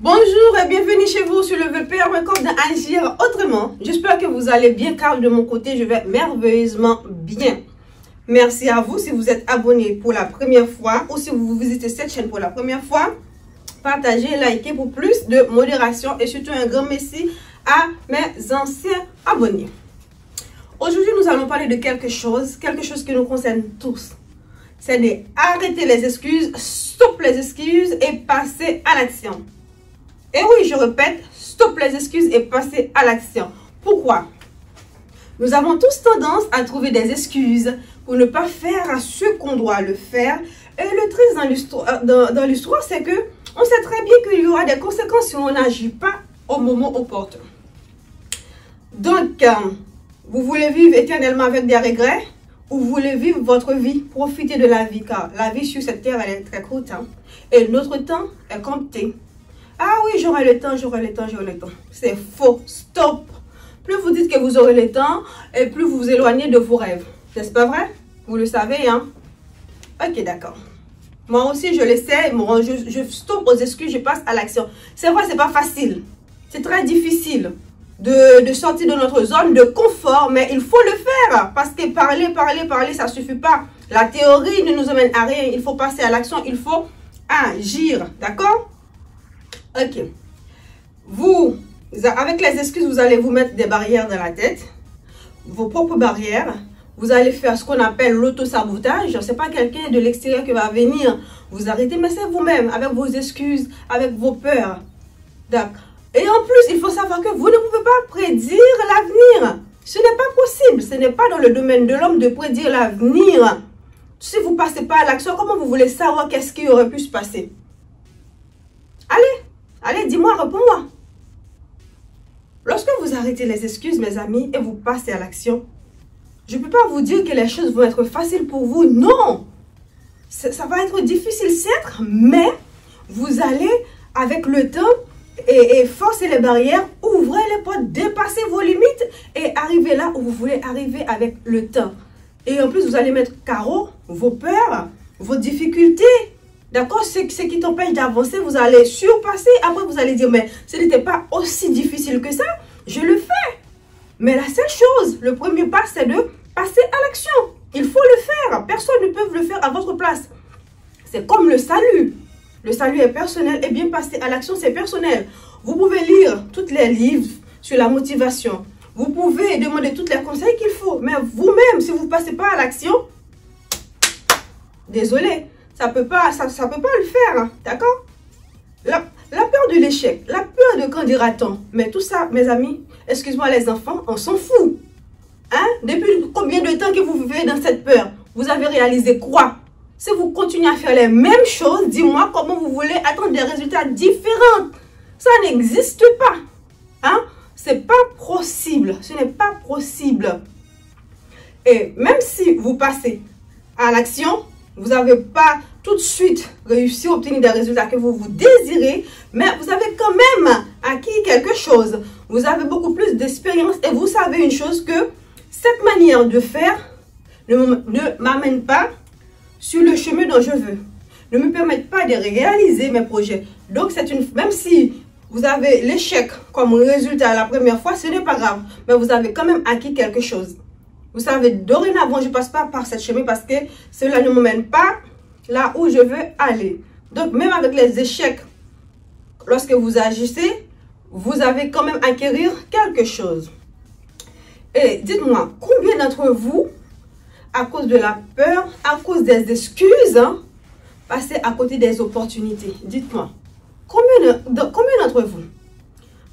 Bonjour et bienvenue chez vous sur le VPR Record d'Agir Autrement. J'espère que vous allez bien car de mon côté, je vais merveilleusement bien. Merci à vous si vous êtes abonné pour la première fois ou si vous visitez cette chaîne pour la première fois. Partagez, likez pour plus de modération et surtout un grand merci à mes anciens abonnés. Aujourd'hui, nous allons parler de quelque chose qui nous concerne tous. C'est d'arrêter les excuses, stop les excuses et passer à l'action. Et oui, je répète, stop les excuses et passer à l'action. Pourquoi? Nous avons tous tendance à trouver des excuses pour ne pas faire ce qu'on doit le faire. Et le triste dans l'histoire, c'est que on sait très bien qu'il y aura des conséquences si on n'agit pas au moment opportun. Donc, vous voulez vivre éternellement avec des regrets ou vous voulez vivre votre vie, profiter de la vie, car la vie sur cette terre, elle est très courte. Et notre temps est compté. Ah oui, j'aurai le temps, j'aurai le temps, j'aurai le temps. C'est faux, stop. Plus vous dites que vous aurez le temps, et plus vous vous éloignez de vos rêves. N'est-ce pas vrai? Vous le savez, hein? Ok, d'accord. Moi aussi, je le sais, je stoppe aux excuses, je passe à l'action. C'est vrai, c'est pas facile. C'est très difficile de sortir de notre zone de confort, mais il faut le faire. Parce que parler, ça suffit pas. La théorie ne nous amène à rien. Il faut passer à l'action, il faut agir. D'accord? Ok. Avec les excuses, vous allez vous mettre des barrières dans la tête. Vos propres barrières. Vous allez faire ce qu'on appelle l'auto-sabotage. Ce n'est pas quelqu'un de l'extérieur qui va venir vous arrêter, mais c'est vous-même, avec vos excuses, avec vos peurs. D'accord. Et en plus, il faut savoir que vous ne pouvez pas prédire l'avenir. Ce n'est pas possible. Ce n'est pas dans le domaine de l'homme de prédire l'avenir. Si vous ne passez pas à l'action, comment vous voulez savoir qu'est-ce qui aurait pu se passer? Allez, dis-moi, réponds-moi. Lorsque vous arrêtez les excuses, mes amis, et vous passez à l'action, je ne peux pas vous dire que les choses vont être faciles pour vous. Non! Ça va être difficile, certes, mais vous allez, avec le temps, et forcer les barrières, ouvrez les portes, dépasser vos limites et arriver là où vous voulez arriver avec le temps. Et en plus, vous allez mettre KO vos peurs, vos difficultés. D'accord? Ce qui t'empêche d'avancer, vous allez surpasser. Après, vous allez dire, mais ce n'était pas aussi difficile que ça. Je le fais. Mais la seule chose, le premier pas, c'est de passer à l'action. Il faut le faire. Personne ne peut le faire à votre place. C'est comme le salut. Le salut est personnel et bien passer à l'action, c'est personnel. Vous pouvez lire tous les livres sur la motivation. Vous pouvez demander tous les conseils qu'il faut. Mais vous-même, si vous ne passez pas à l'action, désolé. Ça peut pas le faire, hein, d'accord? La peur de l'échec, la peur de quand dira-t-on. Mais tout ça, mes amis, excuse-moi les enfants, on s'en fout. Hein? Depuis combien de temps que vous vivez dans cette peur? Vous avez réalisé quoi? Si vous continuez à faire les mêmes choses, dis-moi comment vous voulez attendre des résultats différents. Ça n'existe pas. Hein? C'est pas possible. Ce n'est pas possible. Et même si vous passez à l'action, vous n'avez pas tout de suite réussi à obtenir des résultats que vous désirez, mais vous avez quand même acquis quelque chose. Vous avez beaucoup plus d'expérience et vous savez une chose, que cette manière de faire ne m'amène pas sur le chemin dont je veux, ne me permettent pas de réaliser mes projets. Donc, même si vous avez l'échec comme résultat la première fois, ce n'est pas grave, mais vous avez quand même acquis quelque chose. Vous savez, dorénavant, je ne passe pas par cette chemin parce que cela ne me mène pas là où je veux aller. Donc, même avec les échecs, lorsque vous agissez, vous avez quand même acquérir quelque chose. Et dites-moi, combien d'entre vous, à cause de la peur, à cause des excuses, passez à côté des opportunités? Dites-moi, combien d'entre vous?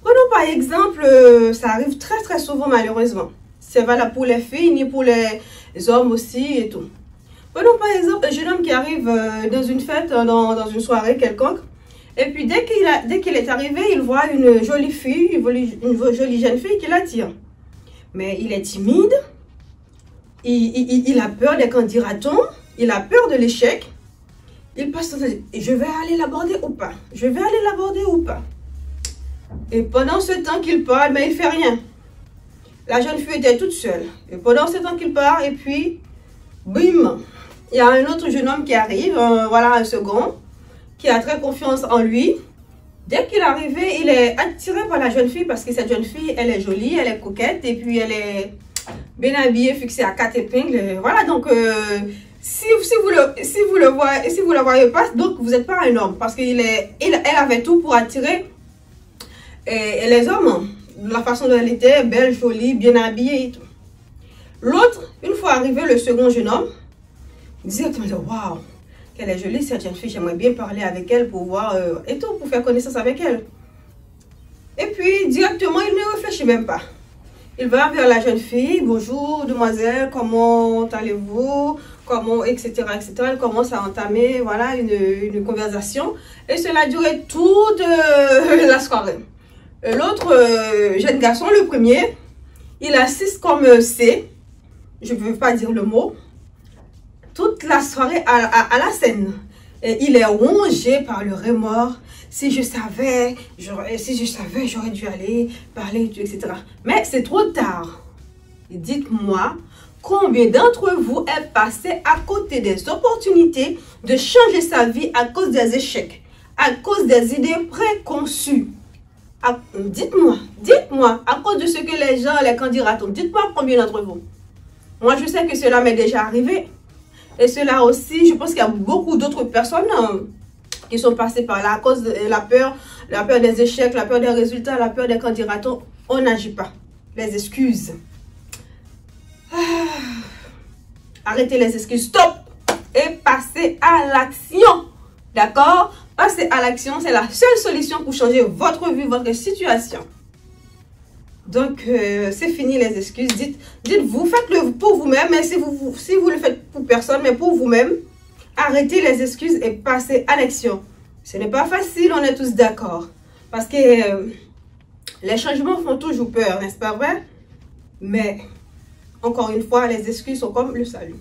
Prenons par exemple, ça arrive très très souvent malheureusement. C'est valable pour les filles, ni pour les hommes aussi et tout. Prenons par exemple un jeune homme qui arrive dans une fête, dans une soirée quelconque. Et puis dès qu'il est arrivé, il voit une jolie fille, une jolie jeune fille qui l'attire. Mais il est timide, il a peur des qu'en dira-t-on, il a peur de l'échec. Il passe, je vais aller l'aborder ou pas? Je vais aller l'aborder ou pas? Et pendant ce temps qu'il parle, mais il ne fait rien. La jeune fille était toute seule. Et pendant ce temps qu'il part, et puis, bim, il y a un autre jeune homme qui arrive, voilà un second, qui a très confiance en lui. Dès qu'il est arrivé, il est attiré par la jeune fille parce que cette jeune fille, elle est jolie, elle est coquette et puis elle est bien habillée, fixée à 4 épingles. Voilà, donc si vous le voyez pas, donc vous n'êtes pas un homme parce qu'elle avait tout pour attirer les hommes. De la façon dont elle était, belle, jolie, bien habillée et tout. L'autre, une fois arrivé, le second jeune homme, directement dit waouh, qu'elle est jolie cette jeune fille, j'aimerais bien parler avec elle pour voir et tout, pour faire connaissance avec elle. Et puis directement, il ne réfléchit même pas. Il va vers la jeune fille, bonjour demoiselle, comment allez-vous, comment, etc., etc. Elle commence à entamer, voilà, une conversation. Et cela a duré toute la soirée. L'autre jeune garçon, le premier, il assiste comme C, je ne veux pas dire le mot, toute la soirée à la scène. Et il est rongé par le remords. Si je savais, j'aurais dû aller parler, etc. Mais c'est trop tard. Dites-moi, combien d'entre vous est passé à côté des opportunités de changer sa vie à cause des échecs, à cause des idées préconçues? Dites-moi, à cause de ce que les gens, les candidats, dites-moi combien d'entre vous. Moi, je sais que cela m'est déjà arrivé. Et cela aussi, je pense qu'il y a beaucoup d'autres personnes qui sont passées par là à cause de la peur des échecs, la peur des résultats, la peur des candidats. On n'agit pas. Les excuses. Arrêtez les excuses. Stop! Et passez à l'action. D'accord? Passez à l'action, c'est la seule solution pour changer votre vie, votre situation. Donc, c'est fini les excuses. Dites-vous, faites-le pour vous-même, mais si vous le faites pour personne, mais pour vous-même, arrêtez les excuses et passez à l'action. Ce n'est pas facile, on est tous d'accord. Parce que les changements font toujours peur, n'est-ce pas vrai? Mais, encore une fois, les excuses sont comme le salut.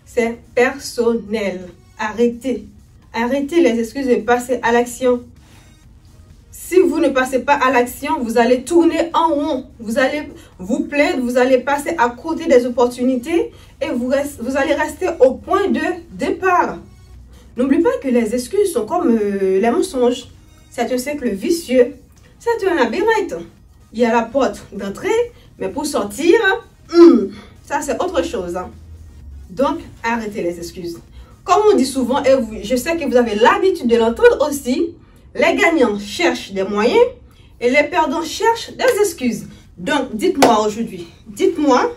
C'est personnel. Arrêtez. Arrêtez les excuses et passez à l'action. Si vous ne passez pas à l'action, vous allez tourner en rond. Vous allez vous plaindre, vous allez passer à côté des opportunités et vous allez rester au point de départ. N'oubliez pas que les excuses sont comme les mensonges. C'est un cercle vicieux. C'est un labyrinthe. Il y a la porte d'entrée, mais pour sortir, ça c'est autre chose. Donc, arrêtez les excuses. Comme on dit souvent, et je sais que vous avez l'habitude de l'entendre aussi, les gagnants cherchent des moyens et les perdants cherchent des excuses. Donc, dites-moi aujourd'hui, dites-moi,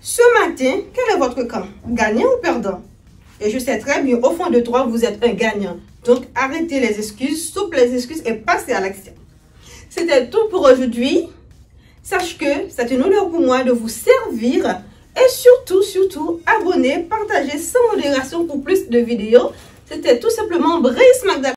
ce matin, quel est votre camp? Gagnant ou perdant? Et je sais très bien, au fond de toi, vous êtes un gagnant. Donc, arrêtez les excuses, stoppez les excuses et passez à l'action. C'était tout pour aujourd'hui. Sache que c'est un honneur pour moi de vous servir. Et surtout, abonnez, partagez sans modération pour plus de vidéos. C'était tout simplement Brice Magdalene.